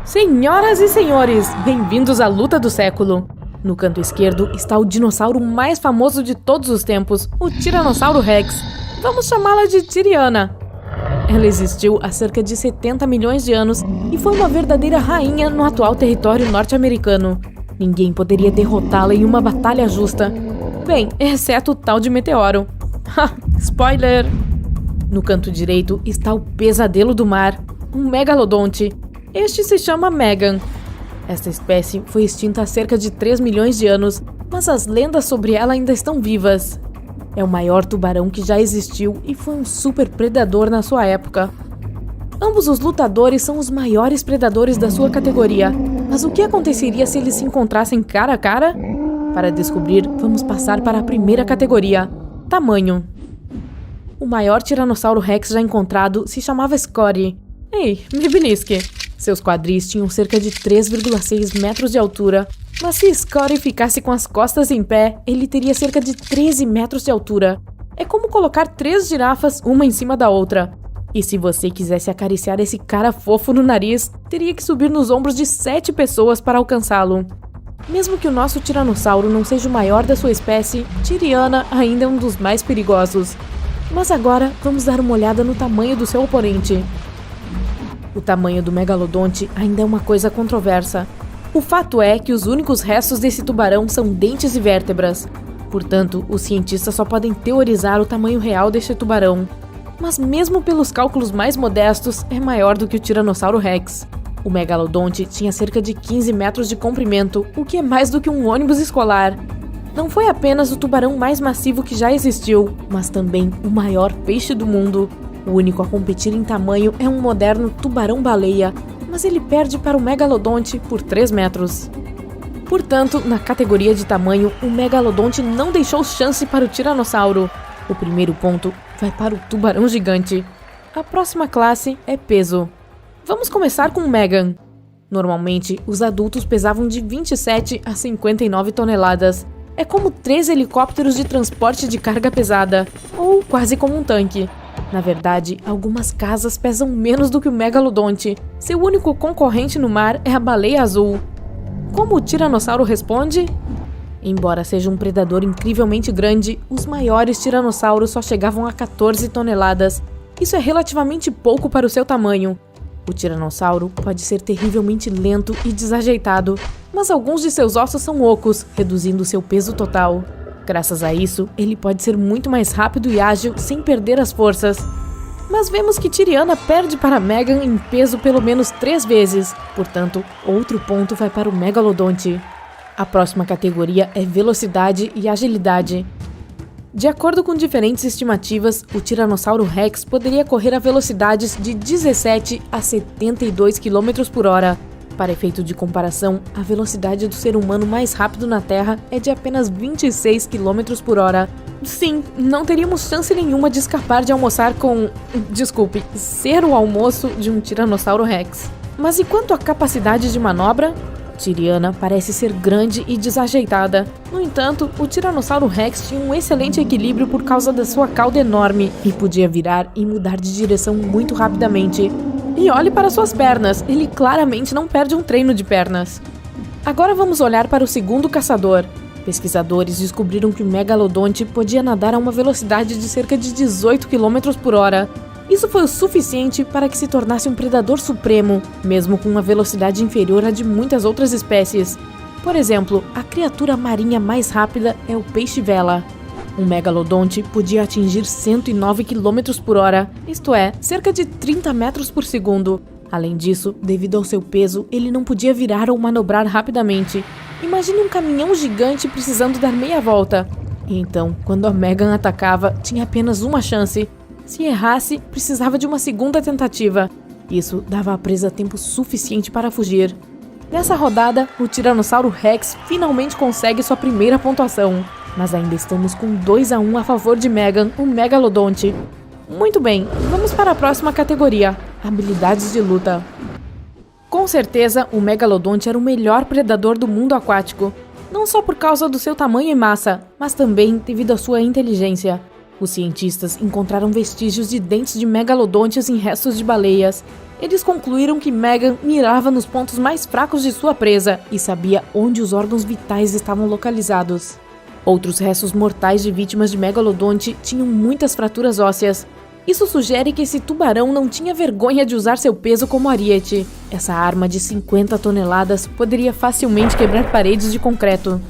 Senhoras e senhores, bem-vindos à luta do século. No canto esquerdo está o dinossauro mais famoso de todos os tempos, o Tiranossauro Rex. Vamos chamá-la de Tiriana. Ela existiu há cerca de 70 milhões de anos e foi uma verdadeira rainha no atual território norte-americano. Ninguém poderia derrotá-la em uma batalha justa. Bem, exceto o tal de meteoro. Ha! Spoiler! No canto direito está o pesadelo do mar, um megalodonte. Este se chama Megan. Esta espécie foi extinta há cerca de 3 milhões de anos, mas as lendas sobre ela ainda estão vivas. É o maior tubarão que já existiu e foi um super predador na sua época. Ambos os lutadores são os maiores predadores da sua categoria, mas o que aconteceria se eles se encontrassem cara a cara? Para descobrir, vamos passar para a primeira categoria, tamanho. O maior Tiranossauro Rex já encontrado se chamava Scotty. Ei, me belisque! Seus quadris tinham cerca de 3,6 metros de altura, mas se Scotty ficasse com as costas em pé, ele teria cerca de 13 metros de altura. É como colocar 3 girafas uma em cima da outra. E se você quisesse acariciar esse cara fofo no nariz, teria que subir nos ombros de 7 pessoas para alcançá-lo. Mesmo que o nosso tiranossauro não seja o maior da sua espécie, Tiriana ainda é um dos mais perigosos. Mas agora vamos dar uma olhada no tamanho do seu oponente. O tamanho do megalodonte ainda é uma coisa controversa. O fato é que os únicos restos desse tubarão são dentes e vértebras. Portanto, os cientistas só podem teorizar o tamanho real deste tubarão. Mas mesmo pelos cálculos mais modestos, é maior do que o Tiranossauro Rex. O megalodonte tinha cerca de 15 metros de comprimento, o que é mais do que um ônibus escolar. Não foi apenas o tubarão mais massivo que já existiu, mas também o maior peixe do mundo. O único a competir em tamanho é um moderno tubarão-baleia, mas ele perde para o megalodonte por 3 metros. Portanto, na categoria de tamanho, o megalodonte não deixou chance para o tiranossauro. O primeiro ponto vai para o tubarão gigante. A próxima classe é peso. Vamos começar com Megan. Normalmente, os adultos pesavam de 27 a 59 toneladas. É como 3 helicópteros de transporte de carga pesada, ou quase como um tanque. Na verdade, algumas casas pesam menos do que o megalodonte. Seu único concorrente no mar é a baleia azul. Como o tiranossauro responde? Embora seja um predador incrivelmente grande, os maiores tiranossauros só chegavam a 14 toneladas. Isso é relativamente pouco para o seu tamanho. O tiranossauro pode ser terrivelmente lento e desajeitado, mas alguns de seus ossos são ocos, reduzindo seu peso total. Graças a isso, ele pode ser muito mais rápido e ágil sem perder as forças. Mas vemos que Tiriana perde para Megan em peso pelo menos 3 vezes, portanto, outro ponto vai para o megalodonte. A próxima categoria é velocidade e agilidade. De acordo com diferentes estimativas, o Tiranossauro Rex poderia correr a velocidades de 17 a 72 km por hora. Para efeito de comparação, a velocidade do ser humano mais rápido na Terra é de apenas 26 km por hora. Sim, não teríamos chance nenhuma de escapar de almoçar com... Desculpe, ser o almoço de um Tiranossauro Rex. Mas e quanto à capacidade de manobra? Tiriana parece ser grande e desajeitada. No entanto, o Tiranossauro Rex tinha um excelente equilíbrio por causa da sua cauda enorme e podia virar e mudar de direção muito rapidamente. E olhe para suas pernas, ele claramente não perde um treino de pernas. Agora vamos olhar para o segundo caçador. Pesquisadores descobriram que o megalodonte podia nadar a uma velocidade de cerca de 18 km por hora. Isso foi o suficiente para que se tornasse um predador supremo, mesmo com uma velocidade inferior à de muitas outras espécies. Por exemplo, a criatura marinha mais rápida é o peixe-vela. Um megalodonte podia atingir 109 km por hora, isto é, cerca de 30 metros por segundo. Além disso, devido ao seu peso, ele não podia virar ou manobrar rapidamente. Imagine um caminhão gigante precisando dar meia volta. E então, quando a Megan atacava, tinha apenas uma chance. Se errasse, precisava de uma segunda tentativa. Isso dava à presa tempo suficiente para fugir. Nessa rodada, o Tiranossauro Rex finalmente consegue sua primeira pontuação. Mas ainda estamos com 2-1 a favor de Megan, o megalodonte. Muito bem, vamos para a próxima categoria, habilidades de luta. Com certeza, o megalodonte era o melhor predador do mundo aquático. Não só por causa do seu tamanho e massa, mas também devido à sua inteligência. Os cientistas encontraram vestígios de dentes de megalodontes em restos de baleias. Eles concluíram que Megan mirava nos pontos mais fracos de sua presa e sabia onde os órgãos vitais estavam localizados. Outros restos mortais de vítimas de megalodonte tinham muitas fraturas ósseas. Isso sugere que esse tubarão não tinha vergonha de usar seu peso como ariete. Essa arma de 50 toneladas poderia facilmente quebrar paredes de concreto.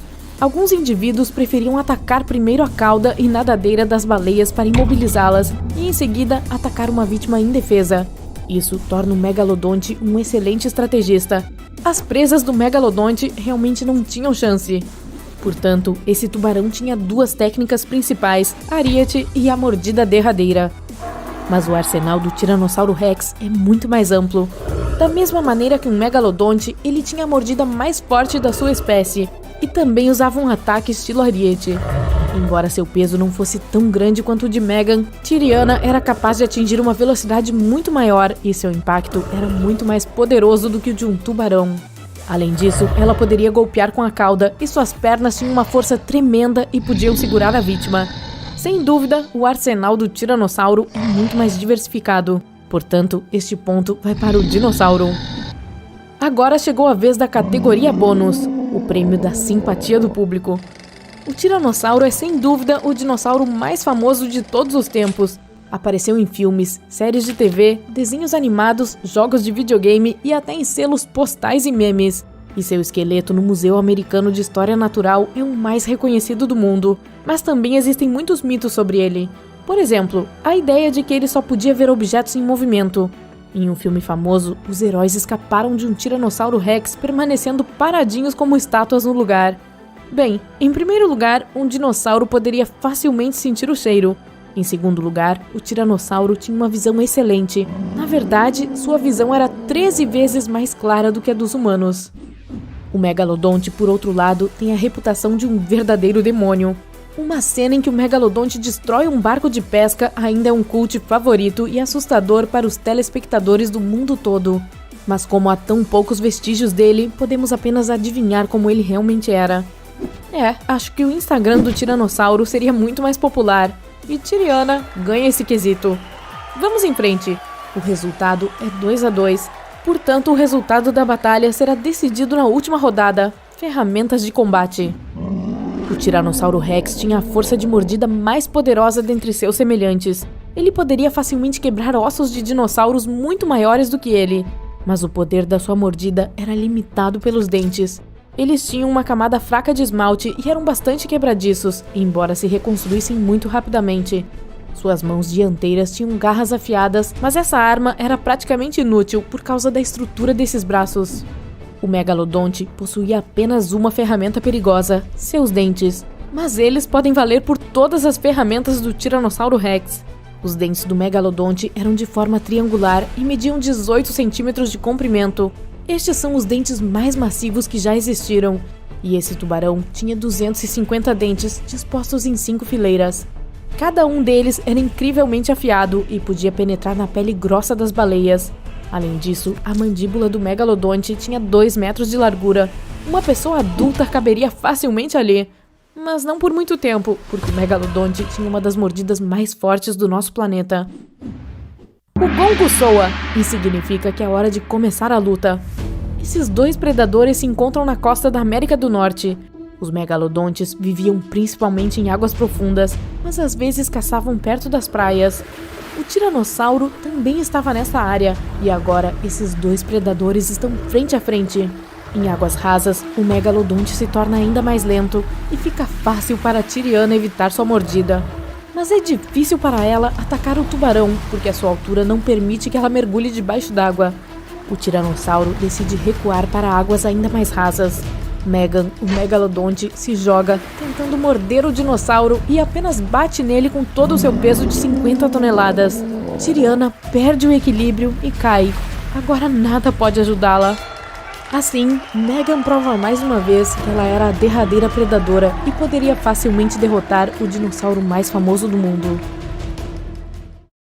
Alguns indivíduos preferiam atacar primeiro a cauda e nadadeira das baleias para imobilizá-las e, em seguida, atacar uma vítima indefesa. Isso torna o megalodonte um excelente estrategista. As presas do megalodonte realmente não tinham chance. Portanto, esse tubarão tinha duas técnicas principais, a ariete e a mordida derradeira. Mas o arsenal do Tiranossauro Rex é muito mais amplo. Da mesma maneira que um megalodonte, ele tinha a mordida mais forte da sua espécie e também usava um ataque estilo ariete. Embora seu peso não fosse tão grande quanto o de Megan, Tyriana era capaz de atingir uma velocidade muito maior e seu impacto era muito mais poderoso do que o de um tubarão. Além disso, ela poderia golpear com a cauda e suas pernas tinham uma força tremenda e podiam segurar a vítima. Sem dúvida, o arsenal do tiranossauro é muito mais diversificado. Portanto, este ponto vai para o dinossauro. Agora chegou a vez da categoria bônus, o prêmio da simpatia do público. O tiranossauro é sem dúvida o dinossauro mais famoso de todos os tempos. Apareceu em filmes, séries de TV, desenhos animados, jogos de videogame e até em selos postais e memes. E seu esqueleto no Museu Americano de História Natural é o mais reconhecido do mundo, mas também existem muitos mitos sobre ele. Por exemplo, a ideia de que ele só podia ver objetos em movimento. Em um filme famoso, os heróis escaparam de um Tiranossauro Rex permanecendo paradinhos como estátuas no lugar. Bem, em primeiro lugar, um dinossauro poderia facilmente sentir o cheiro. Em segundo lugar, o tiranossauro tinha uma visão excelente. Na verdade, sua visão era 13 vezes mais clara do que a dos humanos. O megalodonte, por outro lado, tem a reputação de um verdadeiro demônio. Uma cena em que o megalodonte destrói um barco de pesca ainda é um cult favorito e assustador para os telespectadores do mundo todo. Mas como há tão poucos vestígios dele, podemos apenas adivinhar como ele realmente era. Acho que o Instagram do tiranossauro seria muito mais popular. E Tyriana ganha esse quesito. Vamos em frente. O resultado é 2-2. Portanto, o resultado da batalha será decidido na última rodada. Ferramentas de combate. O Tiranossauro Rex tinha a força de mordida mais poderosa dentre seus semelhantes. Ele poderia facilmente quebrar ossos de dinossauros muito maiores do que ele. Mas o poder da sua mordida era limitado pelos dentes. Eles tinham uma camada fraca de esmalte e eram bastante quebradiços, embora se reconstruíssem muito rapidamente. Suas mãos dianteiras tinham garras afiadas, mas essa arma era praticamente inútil por causa da estrutura desses braços. O megalodonte possuía apenas uma ferramenta perigosa, seus dentes. Mas eles podem valer por todas as ferramentas do Tiranossauro Rex. Os dentes do megalodonte eram de forma triangular e mediam 18 centímetros de comprimento. Estes são os dentes mais massivos que já existiram, e esse tubarão tinha 250 dentes dispostos em 5 fileiras. Cada um deles era incrivelmente afiado e podia penetrar na pele grossa das baleias. Além disso, a mandíbula do megalodonte tinha 2 metros de largura. Uma pessoa adulta caberia facilmente ali, mas não por muito tempo, porque o megalodonte tinha uma das mordidas mais fortes do nosso planeta. O gongo soa, e significa que é hora de começar a luta. Esses dois predadores se encontram na costa da América do Norte. Os megalodontes viviam principalmente em águas profundas, mas às vezes caçavam perto das praias. O tiranossauro também estava nessa área, e agora esses dois predadores estão frente a frente. Em águas rasas, o megalodonte se torna ainda mais lento, e fica fácil para Tyriana evitar sua mordida. Mas é difícil para ela atacar o tubarão, porque a sua altura não permite que ela mergulhe debaixo d'água. O tiranossauro decide recuar para águas ainda mais rasas. Megan, o megalodonte, se joga, tentando morder o dinossauro e apenas bate nele com todo o seu peso de 50 toneladas. Tyriana perde o equilíbrio e cai. Agora nada pode ajudá-la. Assim, Megan prova mais uma vez que ela era a derradeira predadora e poderia facilmente derrotar o dinossauro mais famoso do mundo.